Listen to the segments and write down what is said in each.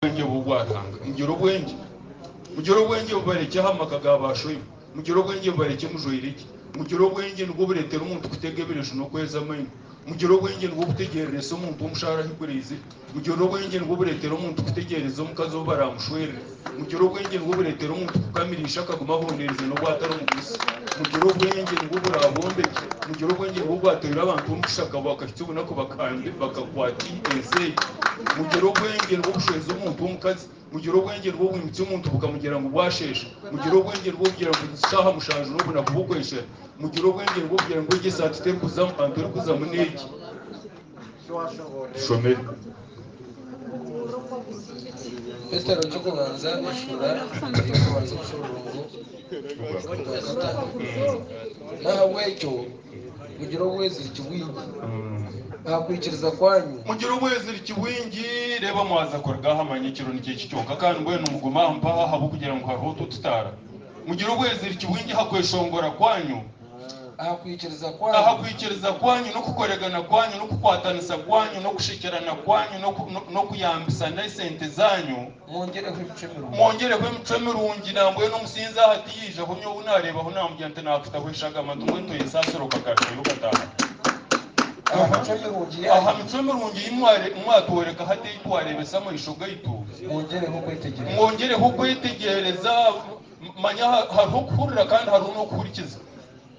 bwenge bugwatanga mugiro bwenge bubareke hamakaga bashoye mugiro bwenge bubareke mujoyireke mugiro bwenge nubwo buretera umuntu kutegebereje no kweza amanye mugiro bwenge nubwo butegerereza umuntu umushara higurize mugiro bwenge nubwo buretera umuntu kutegereza umukazo baramushwere mugiro bwenge nubwo buretera umuntu kukamirisha akaguma honereze no gwatara umugusi mugiro bwenge nubwo burabombe mugiro bwenge nubwo gwatera abantu umushaka bakakitubona ko bakambe bakakwati ensei mugiro bwenge nubwo bushweza umuntu umukazi mugiro bwenge nubwo bwimutse umuntu bukamugera ngo bwashesha mugiro bwenge nubwo bugira ngo shaha mushanje no buna kubukwesha mugiro bwenge nubwo bugira ngo igeze ati kuzam antore kuzamuneki shomeri Petero cyo kubanza ishura kubanza ushurungu nawe cyo mugiro wezi kiwingi akurikiriza kwanyu mugiro wezi kiwingi reba mwaza korgaha amanyikiro niki cyonka kandi ngwe numuguma mpaha habo kugira ngo hariho tutara mugiro wezi kiwingi hakweshongora kwanyu ahakwikiriza kwanyu no kukoregana kwanyu no kukwatanisa kwanyu no kushikerana kwanyu no kuyambisana sente zanyu mongereho imico mirungi nambwe no musinza hatiyije aho nyo unareba aho namugente nakutahwishaga amatungo nto yesasoroka kashayo gataha aha mico mirungi mwatwereka hate itwarebesa mu ishoga itu mongereho kwitegereza manya hariho kuhurira kandi hariho no kuhurikiza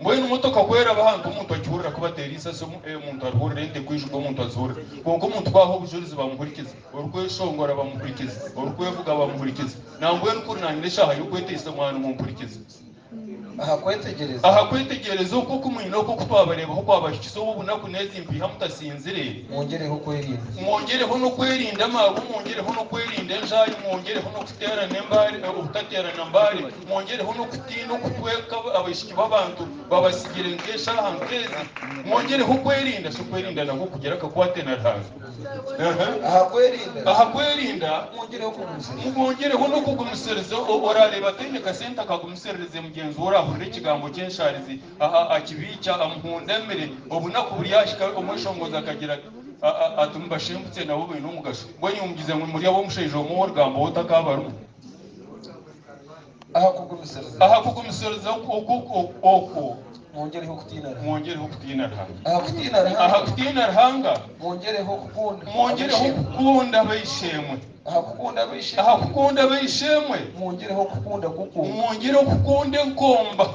mbwene umutoka kwera abahantu umuntu akihurira kubatera isaso umuntu arihurira inde kwishuka umuntu azura kongo umuntu kwaho bujurizi bamuhurikiza urukweshongora bamuhurikiza urukwevuga bamuhurikiza nambwe n'ukuri nanyireshaha yukwetesa mwana mumpurikiza aha kwitegereza uko kumwino uko twabareba aho kwabashikizo ubu nakuneza impiha mutasinzire mwongereho no kwerinda amabu mwongereho no kwerinda enjayi mwongereho no kuterana mbari ubutaterana mbari mwongereho no kutina kutweka abashiki b'abantu babasigire nkesha hankezi mwongereho kwerinda so kwerinda naho kugera kakwatena razo aha kwerinda mwongereho no kugumisereza orareba tene kasenta kagumisereze mugenzi uraho ikigambo cy'ensharizi aha akibica amuhundemere obunako buri yashika umushongoza akagira atumbashembutse nabo bintu mugasho bwenye umugize muri abo musheje mu rugambo utakabaru aha kugumisereza oko mwongereho kutina aha kutina rahanga mwongereho kukunda bayishemwe aha kukunda bayishemwe mwongereho kukunda kuko mwongereho kukunde nkomba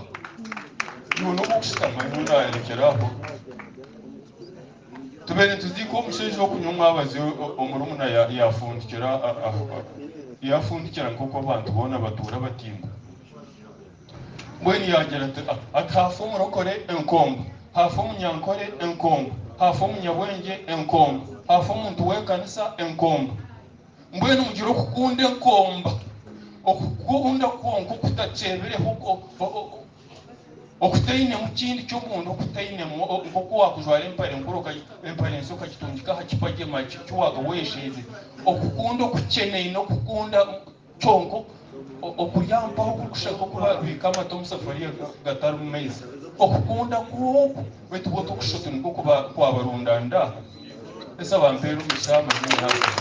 nuno gushikama nundayerekeraho tubere tuziko umusheje wo kunywa abazi umurumuna yafundikira nk'uko abantu bona batura batimba mbweni yagira atafu umurokore enkomba hafu umunyankore enkomba hafu umunyabwenge enkomba hafu umuntu wekanisa enkomba mbweni mugiro kukunde nkomba okukunda konko kutacebere huko okutaine mukindi cy'umuntu okutaine nk'uko wakujwara empare nk'uruka empare nsoka kitungika hakipaje machi cywaga wesheze okukunda okukeneye no kukunda cyonko okuyambaho kugushaka kuba bikama tomusafariya gatari mu mezi okukunda kuko wetu boto kushotun kuko kwabarundanda ese abampero mushama n'inhafu